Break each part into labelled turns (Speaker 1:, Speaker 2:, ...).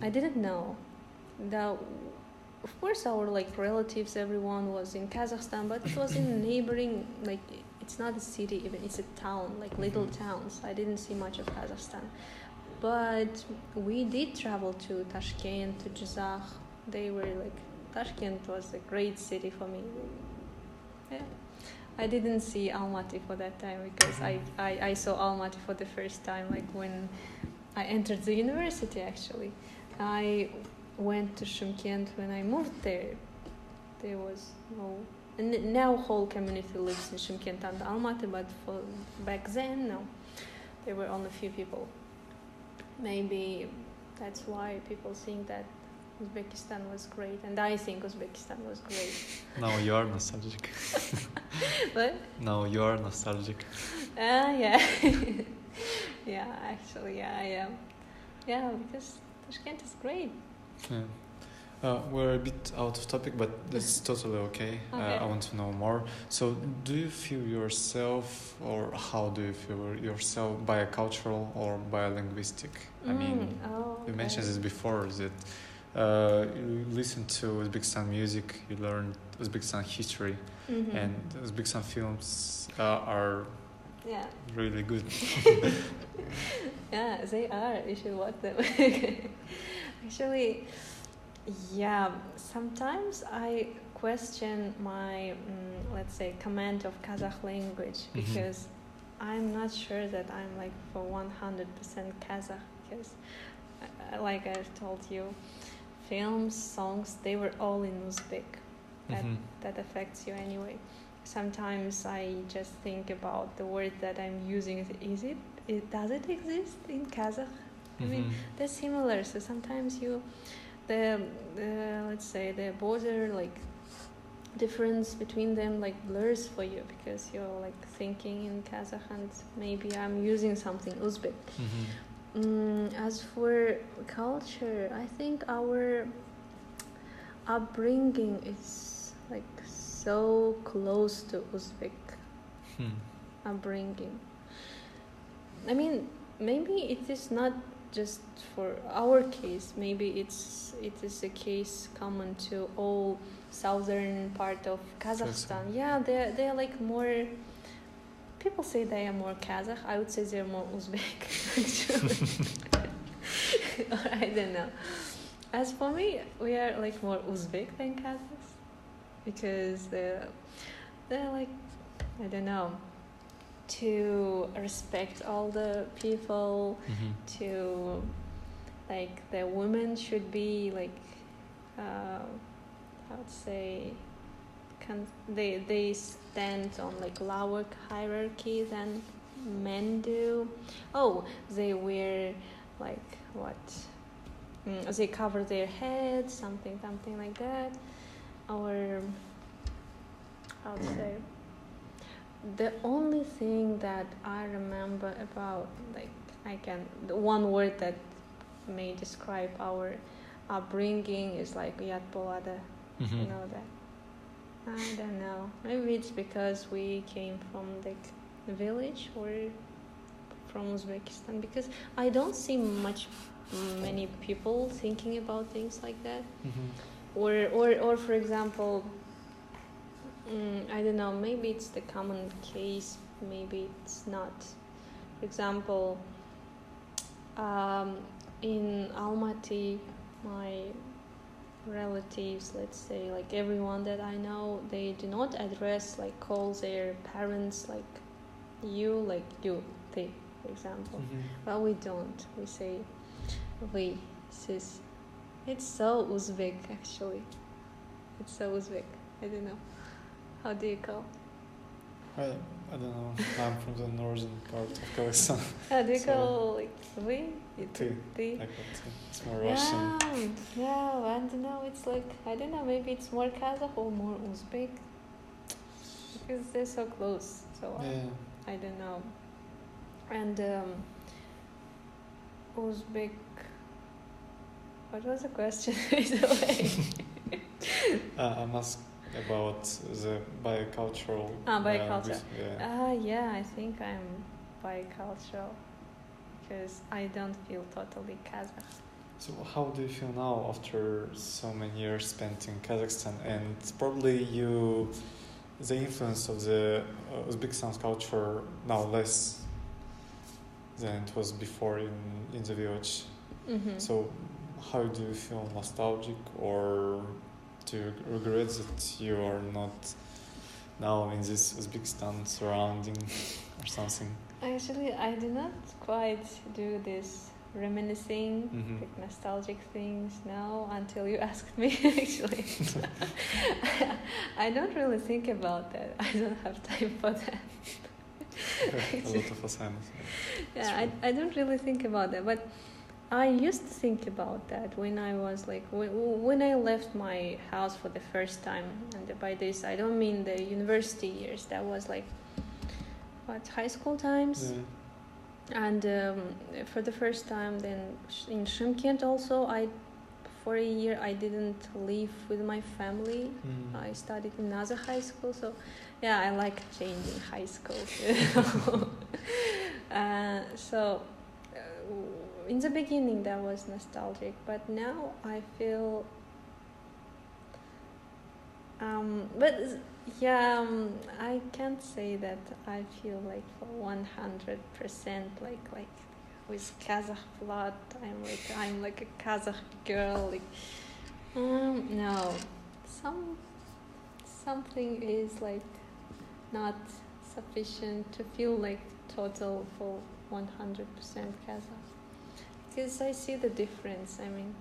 Speaker 1: I didn't know that. Of course, our like relatives, everyone was in Kazakhstan, but it was in neighboring. Like it's not a city, even it's a town, like little towns. I didn't see much of Kazakhstan, but we did travel to Tashkent, to Jizakh. They were like Tashkent was a great city for me. Yeah. I didn't see Almaty for that time because I saw Almaty for the first time like when I entered the university actually. I went to Shymkent when I moved there. There was no... And now whole community lives in Shymkent and Almaty, but for back then, no. There were only few people. Maybe that's why people think that Uzbekistan was great, and I think Uzbekistan was great.
Speaker 2: Now you are nostalgic.
Speaker 1: What?
Speaker 2: Now you are nostalgic.
Speaker 1: Yeah. Yeah, actually, yeah, I am. Yeah, because Tashkent is great.
Speaker 2: Yeah. We're a bit out of topic, but that's totally okay.
Speaker 1: Okay.
Speaker 2: I want to know more. So, do you feel yourself, or how do you feel yourself, bicultural or bilinguistic? I mean, you mentioned this before, that you listen to Uzbekistan music, you learn Uzbekistan history, and Uzbekistan films are really good.
Speaker 1: Yeah, they are. You should watch them. Actually, yeah, sometimes I question my, let's say, command of Kazakh language because I'm not sure that I'm like for 100% Kazakh because, like I've told you, films, songs, they were all in Uzbek. That affects you anyway. Sometimes I just think about the word that I'm using. Does it exist in Kazakh? I mean, they're similar. So sometimes the let's say the border like difference between them like blurs for you because you're like thinking in Kazakh and maybe I'm using something Uzbek. As for culture, I think our upbringing is like so close to Uzbek upbringing. I mean, maybe it is not just for our case. Maybe it is a case common to all southern part of Kazakhstan. Yeah, they're like more. People say they are more Kazakh. I would say they're more Uzbek. Or I don't know. As for me, we are like more Uzbek than Kazakhs because they're like, I don't know, to respect all the people, to like the women should be like I would say they stand on like lower hierarchy than men do. They wear like what? They cover their heads, something like that. Or I would say the only thing that I remember about like the one word that may describe our upbringing is like Yat Bolada. You know that? I don't know. Maybe it's because we came from like the village or from Uzbekistan because I don't see many people thinking about things like that. Or for example, I don't know, maybe it's the common case, maybe it's not. For example, in Almaty, my relatives, let's say, like everyone that I know, they do not call their parents like you, they, for example. Well, we don't. We say we, sis. It's so Uzbek, actually. It's so Uzbek. I don't know. How do you call?
Speaker 2: I don't know. I'm from the northern part of Kazakhstan.
Speaker 1: How do you call like we?
Speaker 2: Like what? It's more Russian.
Speaker 1: Yeah, I don't know. It's like, I don't know, maybe it's more Kazakh or more Uzbek. Because they're so close. So I don't know. And Uzbek. What was the question?
Speaker 2: I'm asking about the bicultural.
Speaker 1: Bicultural. Yeah, I think I'm bicultural because I don't feel totally Kazakh.
Speaker 2: So how do you feel now after so many years spent in Kazakhstan, and probably the influence of the Uzbekistan culture now less than it was before in the village?
Speaker 1: Mm-hmm.
Speaker 2: So how do you feel, nostalgic, or do you regret that you are not now in this Uzbekistan surrounding or something?
Speaker 1: Actually, I did not quite do this reminiscing, like nostalgic things now until you asked me. Actually, I don't really think about that. I don't have time for that.
Speaker 2: A lot of assignments.
Speaker 1: Yeah, I don't really think about that, but I used to think about that when I was like when I left my house for the first time. And by this, I don't mean the university years. That was like high school times.
Speaker 2: Yeah.
Speaker 1: And for the first time then in Shymkent also, for a year I didn't live with my family. I studied in another high school, so yeah, I like changing high schools. So in the beginning that was nostalgic, but now I feel I can't say that I feel like for 100% like with Kazakh blood. I'm like a Kazakh girl. Like no, something is like not sufficient to feel like total for 100% Kazakh, because I see the difference. I mean,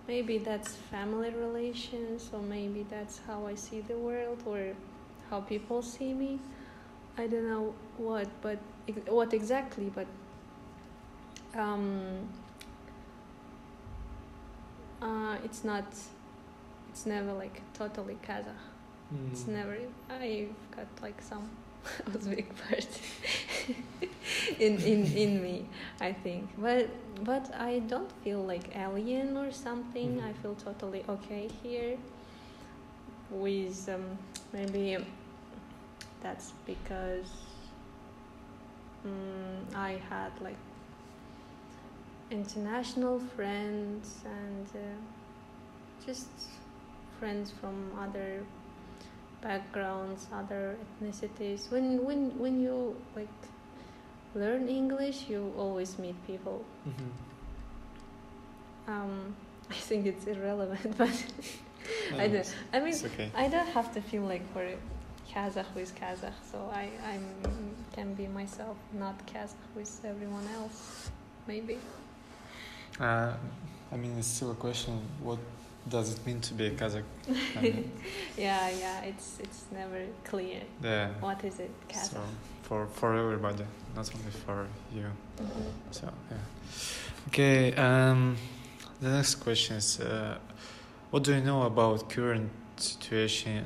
Speaker 1: maybe that's family relations, or maybe that's how I see the world, or how people see me. I don't know what exactly, but it's never like totally Kazakh. It's never. I've got like some Uzbek part in me, I think, but I don't feel like alien or something. I feel totally okay here. With maybe that's because I had like international friends and just friends from other backgrounds, other ethnicities. When you like learn English, you always meet people. I think it's irrelevant, but I don't. I mean,
Speaker 2: okay.
Speaker 1: I don't have to feel like we're Kazakh with Kazakh, so I can be myself, not Kazakh with everyone else. Maybe.
Speaker 2: I mean, it's still a question. What does it mean to be a Kazakh?
Speaker 1: Yeah, it's never clear.
Speaker 2: Yeah.
Speaker 1: What is it, Kazakh?
Speaker 2: So for everybody, not only for you. So yeah. Okay. The next question is, what do you know about current situation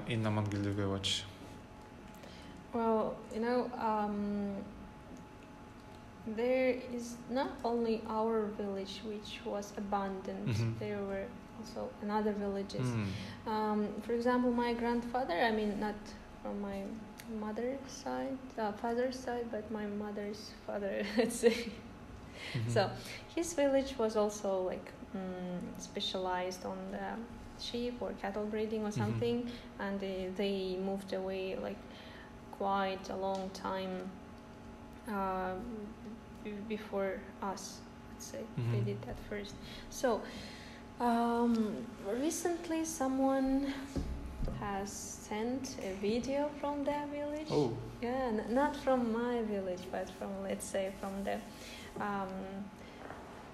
Speaker 2: in Amangili village?
Speaker 1: Well, there is not only our village which was abandoned. There were also another villages. For example, my grandfather, I mean, not from my mother's side, father's side, but my mother's father, let's say. So his village was also like specialized on the sheep or cattle breeding or something, and they moved away like quite a long time before us, let's say. They did that first. So recently someone has sent a video from their village.
Speaker 2: Oh.
Speaker 1: Yeah, not from my village, but from, let's say, from the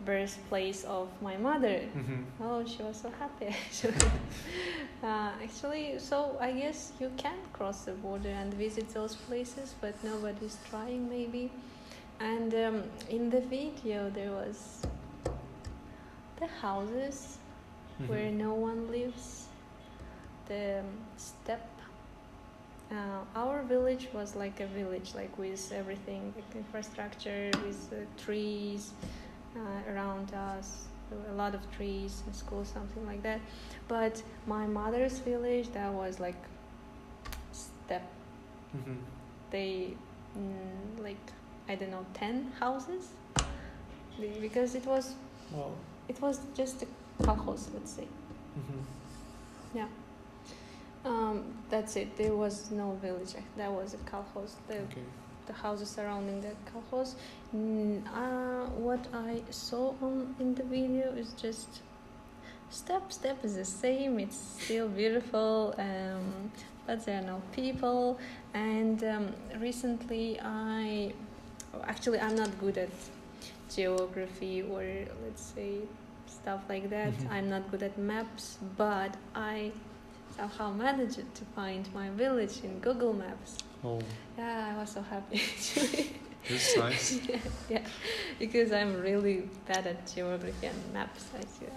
Speaker 1: birthplace of my mother. Oh, she was so happy. Actually, so I guess you can cross the border and visit those places, but nobody's trying maybe. And in the video there was the houses where no one lives, the steppe. Our village was like a village, like with everything, like infrastructure, with trees around us, a lot of trees, a school, something like that. But my mother's village, that was like steppe. They like, I don't know, 10 houses, because it was
Speaker 2: Well,
Speaker 1: it was just a kolkhoz, let's say. Yeah. That's it. There was no village. That was a kolkhoz. The houses surrounding the kolkhoz. What I saw in the video is just step is the same. It's still beautiful, but there are no people. And recently, I'm not good at geography or let's say stuff like that. I'm not good at maps, but I somehow managed to find my village in Google Maps.
Speaker 2: Oh.
Speaker 1: Yeah, I was so happy actually.
Speaker 2: That's nice.
Speaker 1: Yeah, because I'm really bad at geography and maps.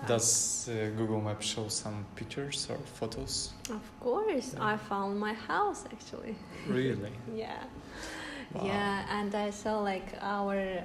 Speaker 2: Does Google Maps show some pictures or photos?
Speaker 1: Of course, I found my house actually.
Speaker 2: Really?
Speaker 1: Yeah.
Speaker 2: Wow.
Speaker 1: Yeah, and I saw like our